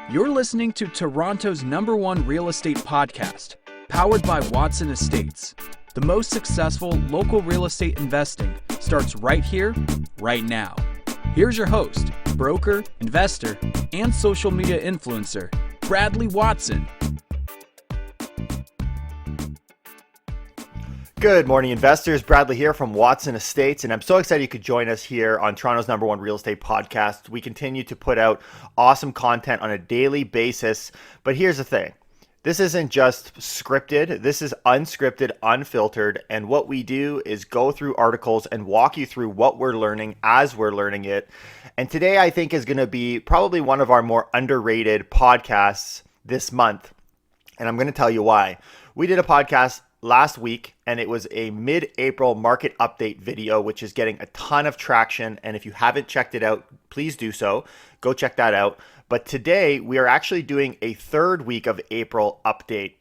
You're listening to Toronto's #1 real estate podcast, powered by Watson Estates. The most successful local real estate investing starts right here, right now. Here's your host, broker, investor, and social media influencer, Bradley Watson. Good morning, investors. Bradley here from Watson Estates, and I'm so excited you could join us here on Toronto's #1 real estate podcast. We continue to put out awesome content on a daily basis, but here's the thing. This isn't just scripted. This is unscripted, unfiltered, and what we do is go through articles and walk you through what we're learning as we're learning it. And today I think is going to be probably one of our more underrated podcasts this month, and I'm going to tell you why. We did a podcast last week, and it was a mid-April market update video, which is getting a ton of traction. And if you haven't checked it out, please do so. Go check that out. But today we are actually doing a third week of April update.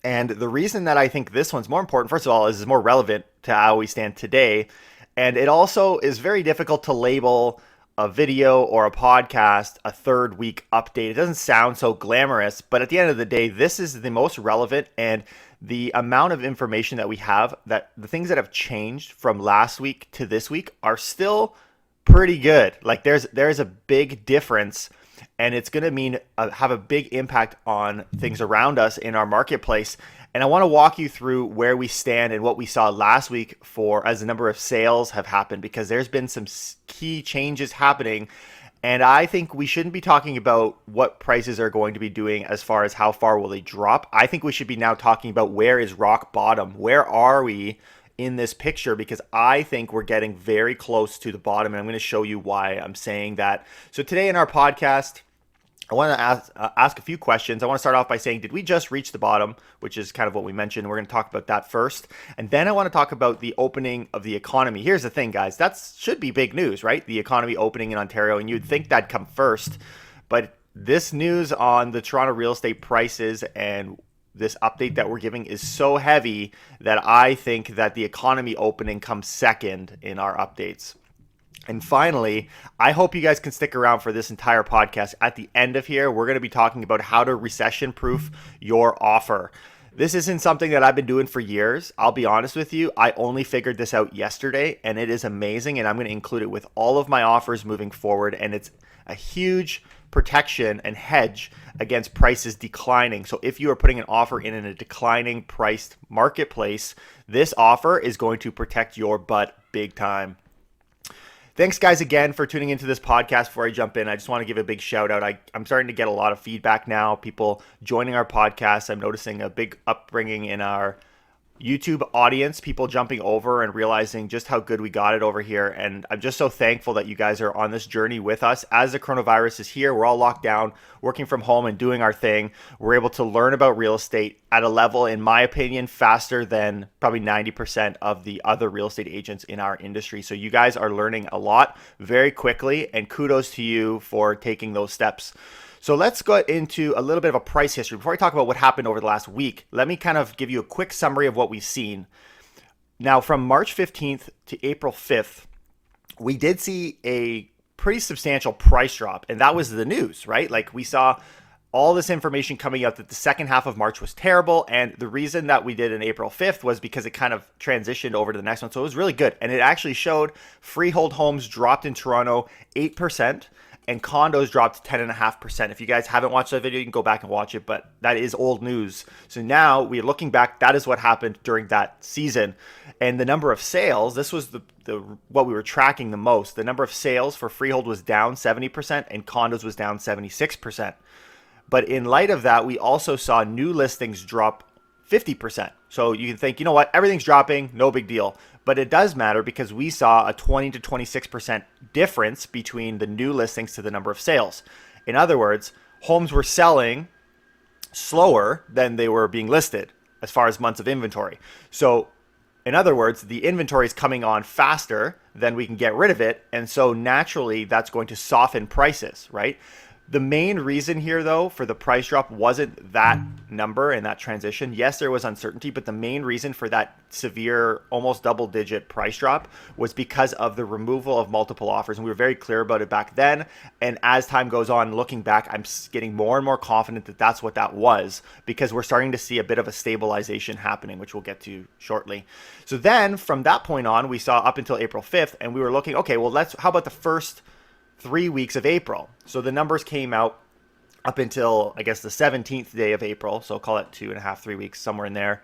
And the reason that I think this one's more important, first of all, is more relevant to how we stand today. And it also is very difficult to label a video or a podcast a third week update. It doesn't sound so glamorous, but at the end of the day, this is the most relevant, and the amount of information that we have, that the things that have changed from last week to this week are still pretty good. Like there's a big difference, and it's going to have a big impact on things around us in our marketplace. And I want to walk you through where we stand and what we saw last week as the number of sales have happened, because there's been some key changes happening. And I think we shouldn't be talking about what prices are going to be doing as far as how far will they drop. I think we should be now talking about where is rock bottom. Where are we in this picture? Because I think we're getting very close to the bottom, and I'm going to show you why I'm saying that. So today in our podcast, I want to ask a few questions. I want to start off by saying, did we just reach the bottom, which is kind of what we mentioned. We're going to talk about that first. And then I want to talk about the opening of the economy. Here's the thing, guys. That should be big news, right? The economy opening in Ontario, and you'd think that'd come first. But this news on the Toronto real estate prices and this update that we're giving is so heavy that I think that the economy opening comes second in our updates. And finally, I hope you guys can stick around for this entire podcast. At the end of here, we're going to be talking about how to recession-proof your offer. This isn't something that I've been doing for years. I'll be honest with you. I only figured this out yesterday, and it is amazing, and I'm going to include it with all of my offers moving forward, and it's a huge protection and hedge against prices declining. So if you are putting an offer in a declining priced marketplace, this offer is going to protect your butt big time. Thanks, guys, again for tuning into this podcast. Before I jump in, I just want to give a big shout out. I'm starting to get a lot of feedback now, people joining our podcast. I'm noticing a big upbringing in our YouTube audience, people jumping over and realizing just how good we got it over here. And I'm just so thankful that you guys are on this journey with us. As the coronavirus is here, we're all locked down, working from home and doing our thing. We're able to learn about real estate at a level, in my opinion, faster than probably 90% of the other real estate agents in our industry. So you guys are learning a lot very quickly, and kudos to you for taking those steps. So let's go into a little bit of a price history. Before I talk about what happened over the last week, let me kind of give you a quick summary of what we've seen. Now, from March 15th to April 5th, we did see a pretty substantial price drop, and that was the news, right? Like, we saw all this information coming out that the second half of March was terrible, and the reason that we did an April 5th was because it kind of transitioned over to the next one. So it was really good, and it actually showed freehold homes dropped in Toronto 8%. And condos dropped 10.5%. If you guys haven't watched that video, you can go back and watch it, but that is old news. So now we're looking back, that is what happened during that season. And the number of sales, this was what we were tracking the most. The number of sales for freehold was down 70% and condos was down 76%. But in light of that, we also saw new listings drop 50%. So you can think, you know what, everything's dropping, no big deal. But it does matter because we saw a 20 to 26% difference between the new listings to the number of sales. In other words, homes were selling slower than they were being listed as far as months of inventory. So in other words, the inventory is coming on faster than we can get rid of it. And so naturally, that's going to soften prices, right? The main reason here, though, for the price drop wasn't that number and that transition. Yes, there was uncertainty, but the main reason for that severe, almost double-digit price drop was because of the removal of multiple offers. And we were very clear about it back then. And as time goes on, looking back, I'm getting more and more confident that that's what that was, because we're starting to see a bit of a stabilization happening, which we'll get to shortly. So then from that point on, we saw up until April 5th, and we were looking, okay, well, how about the first 3 weeks of April? So the numbers came out up until, I guess, the 17th day of April. So call it 2.5, 3 weeks, somewhere in there.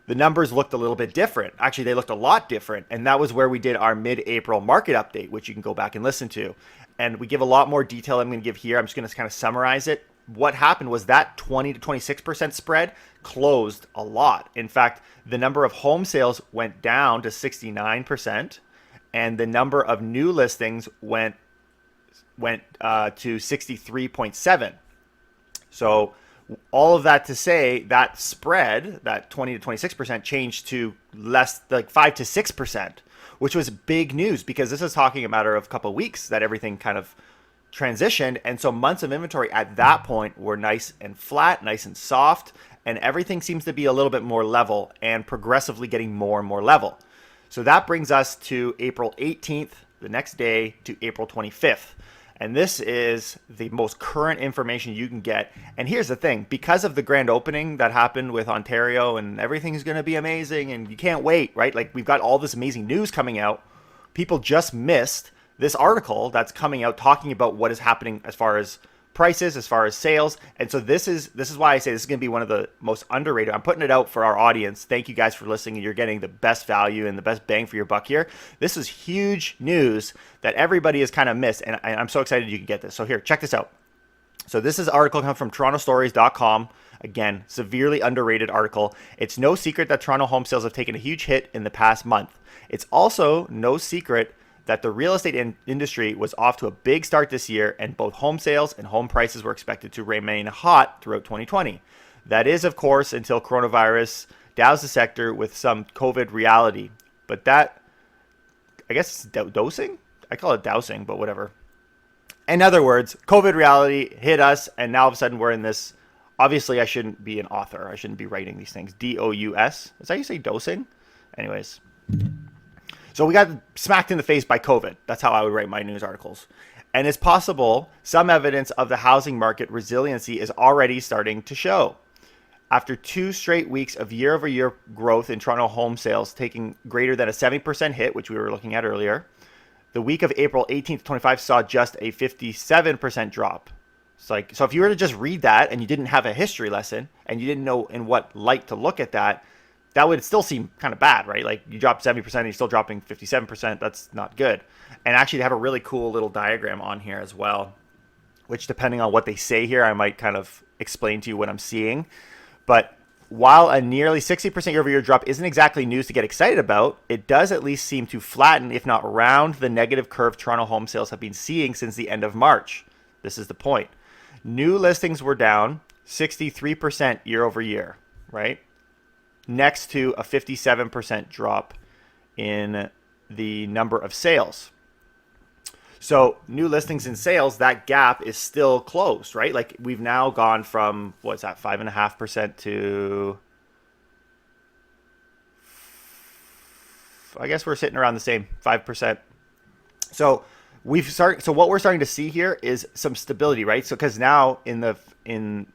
The numbers looked a little bit different. Actually, they looked a lot different. And that was where we did our mid-April market update, which you can go back and listen to. And we give a lot more detail I'm going to give here. I'm just going to kind of summarize it. What happened was that 20 to 26% spread closed a lot. In fact, the number of home sales went down to 69%, and the number of new listings went to 63.7. So all of that to say that spread, that 20 to 26%, changed to less, like 5 to 6%, which was big news, because this is talking a matter of a couple of weeks that everything kind of transitioned. And so months of inventory at that point were nice and flat, nice and soft, and everything seems to be a little bit more level and progressively getting more and more level. So that brings us to April 18th, the next day, to April 25th. And this is the most current information you can get. And here's the thing, because of the grand opening that happened with Ontario and everything's going to be amazing and you can't wait, right? Like, we've got all this amazing news coming out. People just missed this article that's coming out talking about what is happening as far as prices, as far as sales. And so this is why I say this is going to be one of the most underrated. I'm putting it out for our audience. Thank you guys for listening. You're getting the best value and the best bang for your buck here. This is huge news that everybody has kind of missed, and I'm so excited you can get this. So here, check this out. So this is an article coming from TorontoStories.com. Again, severely underrated article. It's no secret that Toronto home sales have taken a huge hit in the past month. It's also no secret that the real estate industry was off to a big start this year, and both home sales and home prices were expected to remain hot throughout 2020. That is, of course, until coronavirus doused the sector with some COVID reality. But that, I guess, dosing? I call it dousing, but whatever. In other words, COVID reality hit us, and now all of a sudden we're in this. Obviously, I shouldn't be an author. I shouldn't be writing these things. DOUS. Is that how you say dosing? Anyways. So we got smacked in the face by COVID. That's how I would write my news articles. And it's possible some evidence of the housing market resiliency is already starting to show. After 2 straight weeks of year-over-year growth in Toronto home sales, taking greater than a 70% hit, which we were looking at earlier, the week of April 18th to 25 saw just a 57% drop. It's like, so if you were to just read that and you didn't have a history lesson and you didn't know in what light to look at that, that would still seem kind of bad, right? Like, you drop 70% and you're still dropping 57%. That's not good. And actually, they have a really cool little diagram on here as well, which, depending on what they say here, I might kind of explain to you what I'm seeing. But while a nearly 60% year-over-year drop isn't exactly news to get excited about, it does at least seem to flatten, if not round, the negative curve Toronto home sales have been seeing since the end of March. This is the point. New listings were down 63% year-over-year, right? Next to a 57% drop in the number of sales. So new listings and sales, that gap is still closed, right? Like, we've now gone from, what's that, 5.5% to, I guess we're sitting around the same 5%. So what we're starting to see here is some stability, right? So because now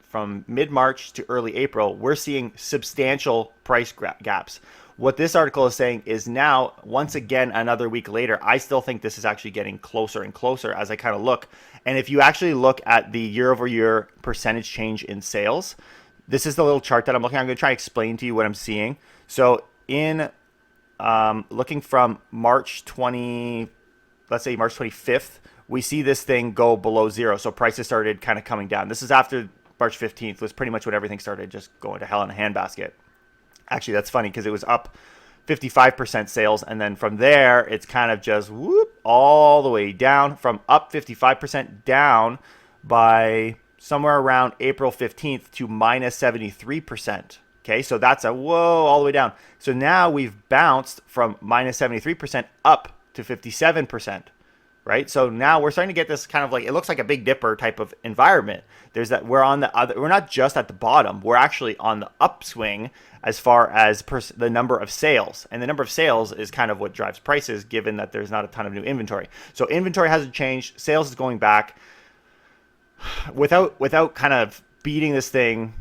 from mid-March to early April, we're seeing substantial price gaps. What this article is saying is now, once again, another week later, I still think this is actually getting closer and closer as I kind of look. And if you actually look at the year-over-year percentage change in sales, this is the little chart that I'm looking at. I'm going to try to explain to you what I'm seeing. So in looking from March 25th, we see this thing go below zero. So prices started kind of coming down. This is after March 15th was pretty much when everything started just going to hell in a handbasket. Actually, that's funny because it was up 55% sales. And then from there, it's kind of just whoop all the way down, from up 55% down by somewhere around April 15th to minus 73%. Okay, so that's a whoa all the way down. So now we've bounced from minus 73% up to 57%. right? So now we're starting to get this kind of like, it looks like a Big Dipper type of environment. There's that we're on the other, we're not just at the bottom, we're actually on the upswing as far as the number of sales. And the number of sales is kind of what drives prices, given that there's not a ton of new inventory. So inventory hasn't changed, sales is going back. Without kind of beating this thing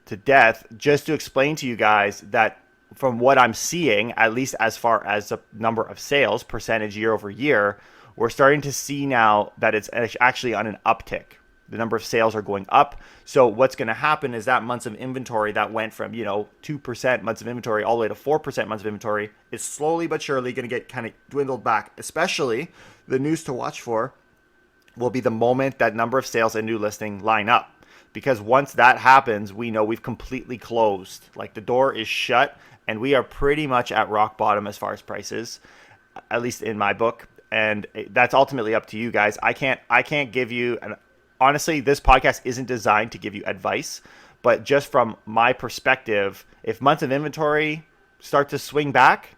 to death, just to explain to you guys that from what I'm seeing, at least as far as the number of sales percentage year over year, we're starting to see now that it's actually on an uptick. The number of sales are going up. So what's going to happen is that months of inventory that went from, 2% months of inventory all the way to 4% months of inventory is slowly but surely going to get kind of dwindled back. Especially the news to watch for will be the moment that number of sales and new listing line up. Because once that happens, we know we've completely closed. Like the door is shut and we are pretty much at rock bottom as far as prices, at least in my book. And that's ultimately up to you guys. I can't give you, and honestly, this podcast isn't designed to give you advice, but just from my perspective, if months of inventory start to swing back,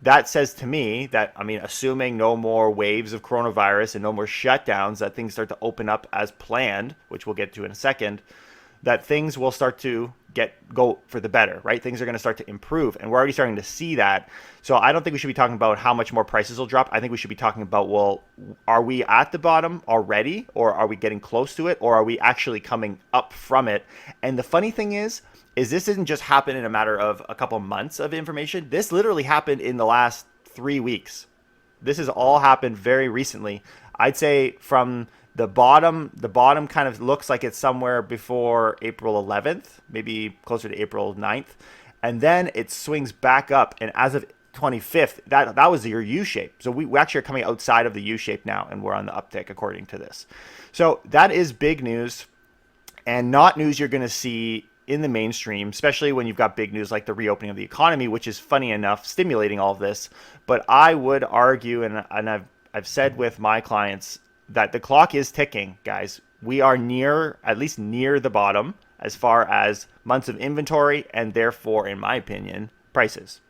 that says to me that, assuming no more waves of coronavirus and no more shutdowns, that things start to open up as planned, which we'll get to in a second, that things will start to go for the better, right? Things are going to start to improve, and we're already starting to see that. So I don't think we should be talking about how much more prices will drop. I think we should be talking about, well, are we at the bottom already, or are we getting close to it, or are we actually coming up from it? And the funny thing is this didn't just happen in a matter of a couple months of information. This literally happened in the last 3 weeks. This has all happened very recently. I'd say from the bottom kind of looks like it's somewhere before April 11th, maybe closer to April 9th. And then it swings back up. And as of 25th, that was your U-shape. So we actually are coming outside of the U-shape now, and we're on the uptick according to this. So that is big news, and not news you're going to see in the mainstream, especially when you've got big news like the reopening of the economy, which is funny enough stimulating all of this. But I would argue, and I've said with my clients, that the clock is ticking, guys. We are at least near the bottom as far as months of inventory and therefore, in my opinion, prices.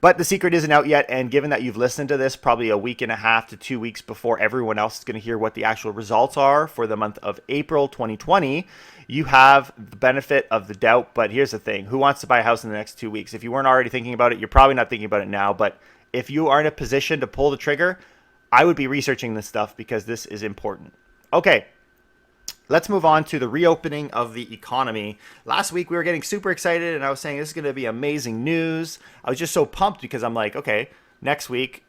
But the secret isn't out yet, and given that you've listened to this probably a week and a half to 2 weeks before everyone else is going to hear what the actual results are for the month of April 2020, you have the benefit of the doubt. But here's the thing. Who wants to buy a house in the next 2 weeks? If you weren't already thinking about it, you're probably not thinking about it now. But if you are in a position to pull the trigger, I would be researching this stuff because this is important. Okay, let's move on to the reopening of the economy. Last week, we were getting super excited, and I was saying this is going to be amazing news. I was just so pumped because I'm like, okay, next week,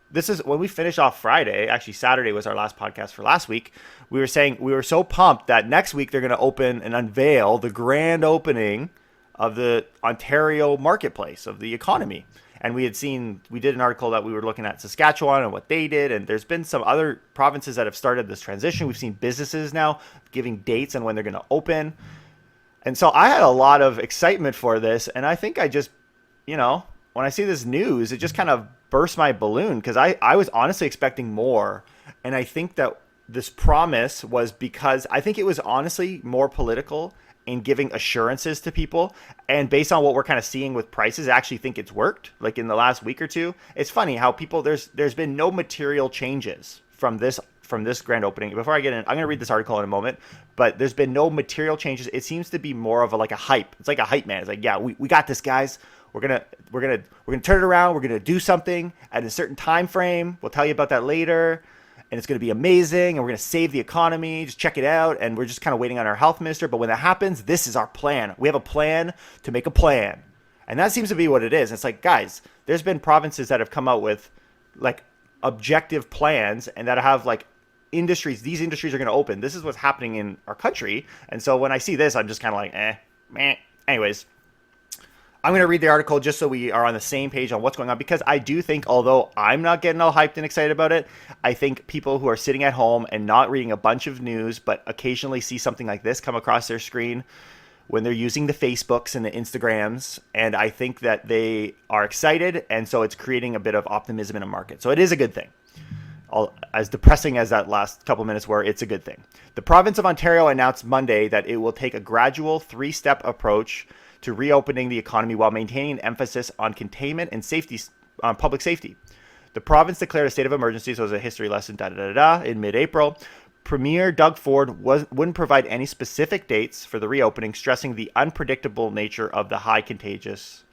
this is when we finish off Friday. Actually, Saturday was our last podcast for last week. We were saying we were so pumped that next week they're going to open and unveil the grand opening of the Ontario marketplace of the economy. And we did an article that we were looking at Saskatchewan and what they did. And there's been some other provinces that have started this transition. We've seen businesses now giving dates on when they're going to open. And so I had a lot of excitement for this. And I think I just, when I see this news, it just kind of burst my balloon because I was honestly expecting more. And I think that this promise was because I think it was honestly more political in giving assurances to people. And based on what we're kind of seeing with prices, I actually think it's worked. Like in the last week or two, it's funny how people, there's been no material changes from this grand opening. Before I get in, I'm going to read this article in a moment, but there's been no material changes. It seems to be more of a hype. It's like a hype man. It's like, yeah, we got this, guys. We're going to turn it around. We're going to do something at a certain time frame. We'll tell you about that later. And it's going to be amazing, and we're going to save the economy. Just check it out. And we're just kind of waiting on our health minister. But when that happens, this is our plan. We have a plan to make a plan. And that seems to be what it is. It's like, guys, there's been provinces that have come out with objective plans and that have industries. These industries are going to open. This is what's happening in our country. And so when I see this, I'm just kind of like, meh. Anyways, I'm going to read the article just so we are on the same page on what's going on, because I do think, although I'm not getting all hyped and excited about it, I think people who are sitting at home and not reading a bunch of news, but occasionally see something like this come across their screen when they're using the Facebooks and the Instagrams, and I think that they are excited, and so it's creating a bit of optimism in a market. So it is a good thing. As depressing as that last couple minutes were, it's a good thing. The province of Ontario announced Monday that it will take a gradual 3-step approach to reopening the economy while maintaining an emphasis on containment and safety, public safety. The province declared a state of emergency, so it was a history lesson, in mid-April. Premier Doug Ford wouldn't provide any specific dates for the reopening, stressing the unpredictable nature of the highly contagious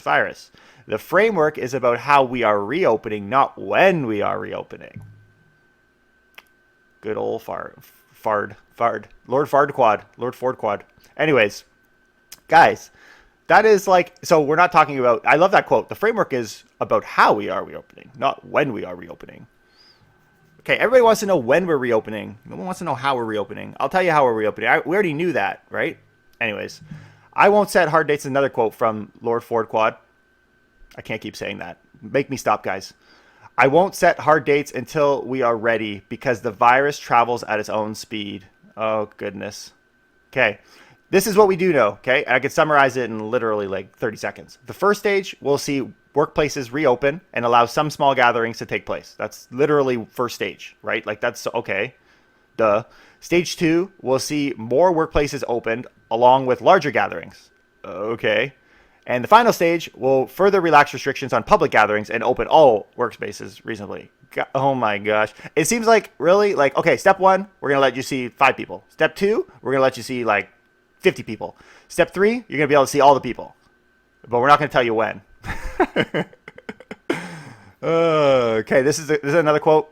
virus. The framework is about how we are reopening, not when we are reopening. Good old Lord Ford Quad. Anyways, guys, that is like, so we're not talking about, I love that quote. The framework is about how we are reopening, not when we are reopening. Okay, everybody wants to know when we're reopening. No one wants to know how we're reopening. I'll tell you how we're reopening. We already knew that, right? Anyways, I won't set hard dates. Another quote from Lord Ford Quad. I can't keep saying that. Make me stop, guys. I won't set hard dates until we are ready because the virus travels at its own speed. Oh, goodness. Okay, this is what we do know, okay? I could summarize it in literally like 30 seconds. The first stage, we'll see workplaces reopen and allow some small gatherings to take place. That's literally first stage, right? Like that's okay. Duh. Stage 2, we'll see more workplaces opened along with larger gatherings. Okay. And the final stage will further relax restrictions on public gatherings and open all workspaces reasonably. Oh my gosh. It seems like really like, okay, step 1, we're going to let you see 5 people. Step 2, we're going to let you see like 50 people. Step 3, you're going to be able to see all the people. But we're not going to tell you when. Okay, this is another quote.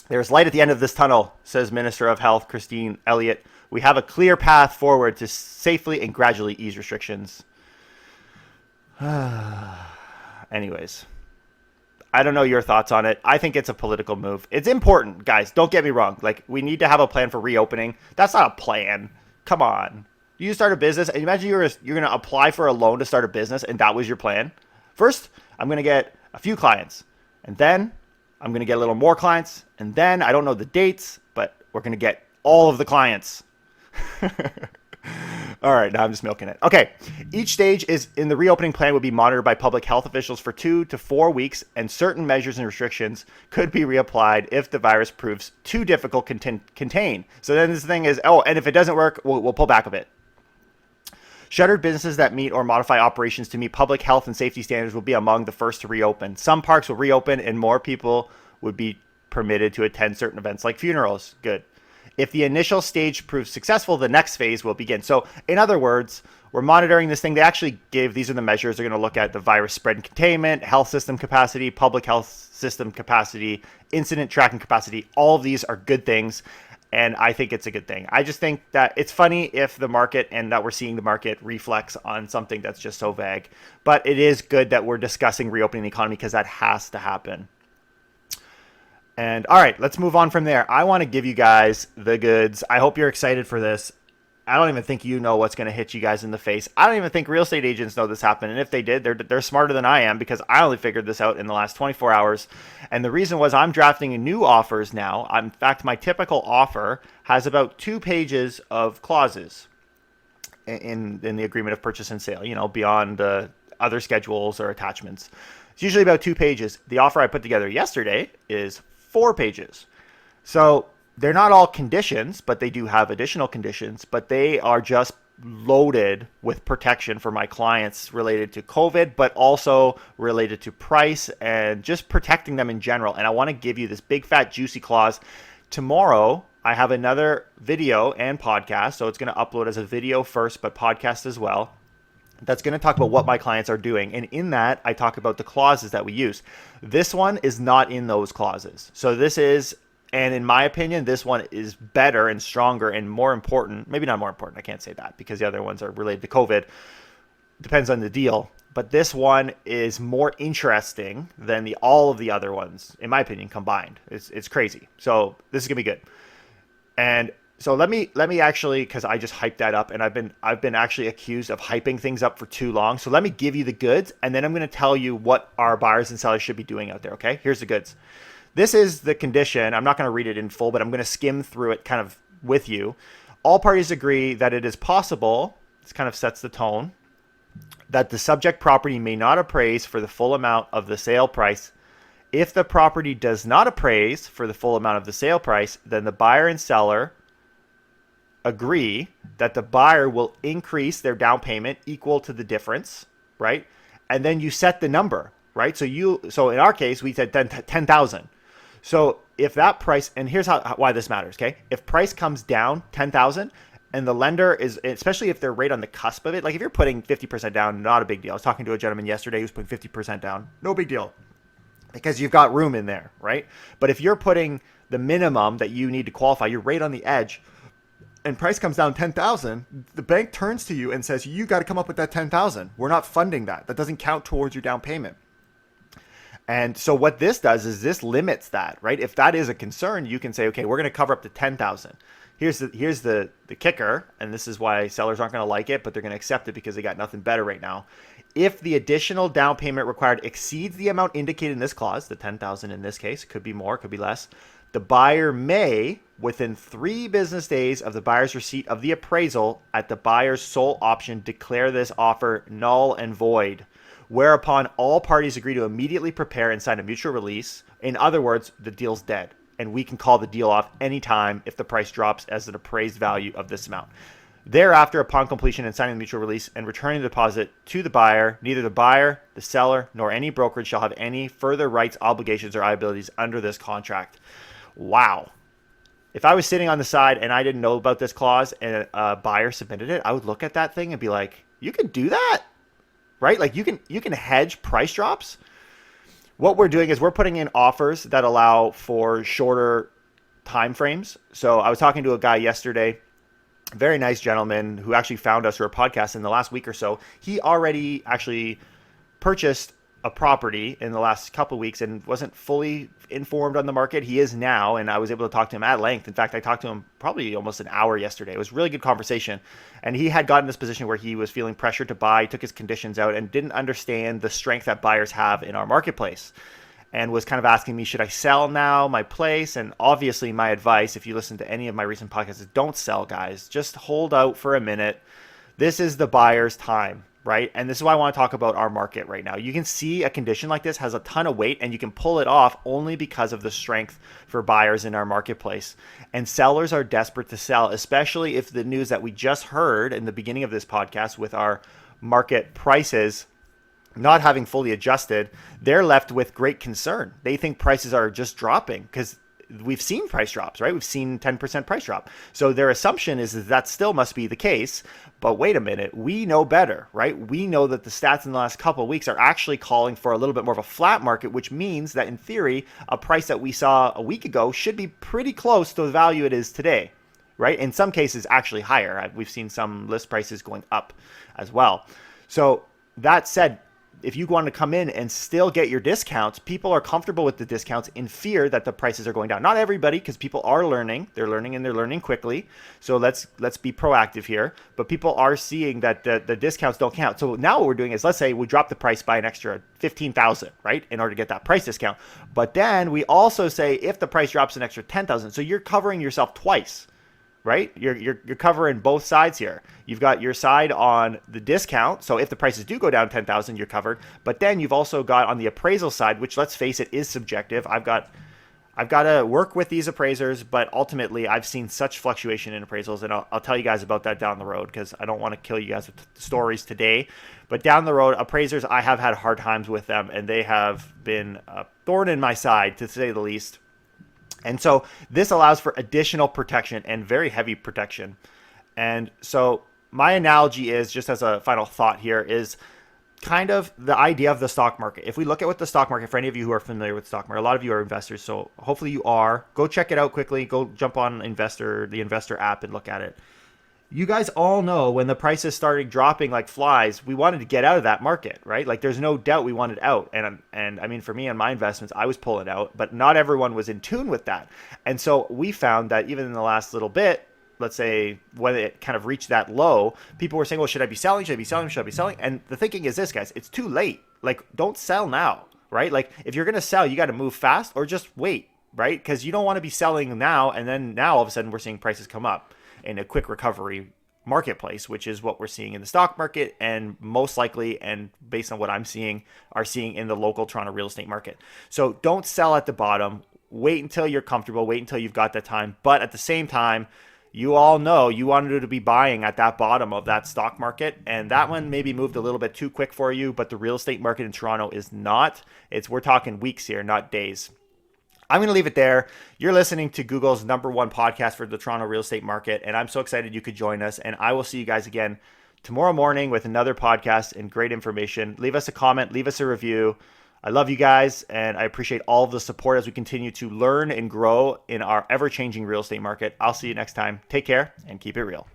There's light at the end of this tunnel, says Minister of Health Christine Elliott. We have a clear path forward to safely and gradually ease restrictions. Anyways, I don't know your thoughts on it. I think it's a political move. It's important, guys. Don't get me wrong. Like, we need to have a plan for reopening. That's not a plan. Come on. You start a business, and imagine you're going to apply for a loan to start a business, and that was your plan. First, I'm going to get a few clients, and then I'm going to get a little more clients, and then I don't know the dates, but we're going to get all of the clients. All right, now I'm just milking it. Okay, each stage is in the reopening plan would be monitored by public health officials for 2 to 4 weeks, and certain measures and restrictions could be reapplied if the virus proves too difficult to contain. So then this thing is, and if it doesn't work, we'll pull back a bit. Shuttered businesses that meet or modify operations to meet public health and safety standards will be among the first to reopen. Some parks will reopen and more people would be permitted to attend certain events like funerals. Good. If the initial stage proves successful, the next phase will begin. So in other words, we're monitoring this thing. They actually these are the measures. They're going to look at the virus spread and containment, health system capacity, public health system capacity, incident tracking capacity. All of these are good things. And I think it's a good thing. I just think that it's funny if the market and that we're seeing the market reflex on something that's just so vague. But it is good that we're discussing reopening the economy because that has to happen. And all right, let's move on from there. I want to give you guys the goods. I hope you're excited for this. I don't even think you know what's going to hit you guys in the face. I don't even think real estate agents know this happened. And if they did, they're smarter than I am because I only figured this out in the last 24 hours. And the reason was I'm drafting new offers now. In fact, my typical offer has about 2 pages of clauses in the agreement of purchase and sale, beyond other schedules or attachments. It's usually about 2 pages. The offer I put together yesterday is 4 pages. So they're not all conditions, but they do have additional conditions, but they are just loaded with protection for my clients related to COVID, but also related to price and just protecting them in general. And I want to give you this big, fat, juicy clause. Tomorrow, I have another video and podcast. So it's going to upload as a video first, but podcast as well. That's going to talk about what my clients are doing. And in that, I talk about the clauses that we use. This one is not in those clauses. So this is, and in my opinion, this one is better and stronger and more important. Maybe not more important. I can't say that because the other ones are related to COVID. Depends on the deal. But this one is more interesting than all of the other ones, in my opinion, combined. It's crazy. So this is going to be good. And so let me actually, because I just hyped that up and I've been actually accused of hyping things up for too long. So let me give you the goods and then I'm going to tell you what our buyers and sellers should be doing out there. Okay, here's the goods. This is the condition. I'm not going to read it in full, but I'm going to skim through it kind of with you. All parties agree that it is possible, this kind of sets the tone, that the subject property may not appraise for the full amount of the sale price. If the property does not appraise for the full amount of the sale price, then the buyer and seller agree that the buyer will increase their down payment equal to the difference, right? And then you set the number. right? So in our case, we said 10,000. So if that price, and here's why this matters, okay? If price comes down 10,000 and the lender is, especially if they're right on the cusp of it, like if you're putting 50% down, not a big deal. I was talking to a gentleman yesterday who's putting 50% down, no big deal, because you've got room in there, right? But if you're putting the minimum that you need to qualify, you're right on the edge, and price comes down 10,000, the bank turns to you and says, you got to come up with that 10,000. We're not funding that. That doesn't count towards your down payment. And so what this does is this limits that, right? If that is a concern, you can say, okay, we're going to cover up to 10,000. Here's the kicker, and this is why sellers aren't going to like it, but they're going to accept it because they got nothing better right now. If the additional down payment required exceeds the amount indicated in this clause, the 10,000 in this case, could be more, could be less, the buyer may, within 3 business days of the buyer's receipt of the appraisal, at the buyer's sole option, declare this offer null and void, whereupon all parties agree to immediately prepare and sign a mutual release. In other words, the deal's dead, and we can call the deal off anytime if the price drops as an appraised value of this amount. Thereafter, upon completion and signing the mutual release and returning the deposit to the buyer, neither the buyer, the seller, nor any brokerage shall have any further rights, obligations, or liabilities under this contract. Wow. If I was sitting on the side and I didn't know about this clause and a buyer submitted it, I would look at that thing and be like, you can do that? Right? Like you can hedge price drops. What we're doing is we're putting in offers that allow for shorter time frames. So I was talking to a guy yesterday, a very nice gentleman who actually found us through a podcast in the last week or so. He already actually purchased a property in the last couple of weeks and wasn't fully informed on the market. He is now, and I was able to talk to him at length. In fact, I talked to him probably almost an hour yesterday. It was a really good conversation. And he had gotten in this position where he was feeling pressured to buy, took his conditions out, and didn't understand the strength that buyers have in our marketplace. And was kind of asking me, should I sell now my place? And obviously my advice, if you listen to any of my recent podcasts, is don't sell, guys. Just hold out for a minute. This is the buyer's time, right? And this is why I want to talk about our market right now. You can see a condition like this has a ton of weight, and you can pull it off only because of the strength for buyers in our marketplace. And sellers are desperate to sell, especially if the news that we just heard in the beginning of this podcast with our market prices not having fully adjusted, they're left with great concern. They think prices are just dropping because we've seen price drops, right? We've seen 10% price drop. So their assumption is that still must be the case. But wait a minute, we know better, right? We know that the stats in the last couple of weeks are actually calling for a little bit more of a flat market, which means that in theory, a price that we saw a week ago should be pretty close to the value it is today, right? In some cases, actually higher. We've seen some list prices going up as well. So that said, if you want to come in and still get your discounts, people are comfortable with the discounts in fear that the prices are going down. Not everybody, because people are learning. They're learning and they're learning quickly. So let's be proactive here. But people are seeing that the discounts don't count. So now what we're doing is, let's say we drop the price by an extra 15,000, right, in order to get that price discount. But then we also say if the price drops an extra 10,000, so you're covering yourself twice. Right? You're covering both sides here. You've got your side on the discount. So if the prices do go down 10,000, you're covered. But then you've also got on the appraisal side, which, let's face it, is subjective. I've got to work with these appraisers, but ultimately I've seen such fluctuation in appraisals, and I'll tell you guys about that down the road because I don't want to kill you guys with stories today. But down the road, appraisers, I have had hard times with them, and they have been a thorn in my side, to say the least. And so this allows for additional protection and very heavy protection. And so my analogy is, just as a final thought here, is kind of the idea of the stock market. If we look at what the stock market, for any of you who are familiar with the stock market, a lot of you are investors, so hopefully you are. Go check it out quickly. Go jump on the investor app and look at it. You guys all know when the prices started dropping like flies, we wanted to get out of that market, right? Like there's no doubt we wanted out. And I mean, for me and my investments, I was pulling out, but not everyone was in tune with that. And so we found that even in the last little bit, let's say when it kind of reached that low, people were saying, well, should I be selling? Should I be selling? Should I be selling? And the thinking is this, guys, it's too late. Like, don't sell now, right? Like if you're going to sell, you got to move fast or just wait, right? Because you don't want to be selling now. And then now all of a sudden we're seeing prices come up in a quick recovery marketplace, which is what we're seeing in the stock market, and most likely, and based on what I'm seeing, are seeing in the local Toronto real estate market. So don't sell at the bottom. Wait until you're comfortable. Wait until you've got that time. But at the same time, you all know you wanted to be buying at that bottom of that stock market, and that one maybe moved a little bit too quick for you, but the real estate market in Toronto is not. We're talking weeks here, not days. I'm going to leave it there. You're listening to Google's #1 podcast for the Toronto real estate market, and I'm so excited you could join us, and I will see you guys again tomorrow morning with another podcast and great information. Leave us a comment, leave us a review. I love you guys, and I appreciate all of the support as we continue to learn and grow in our ever-changing real estate market. I'll see you next time. Take care and keep it real.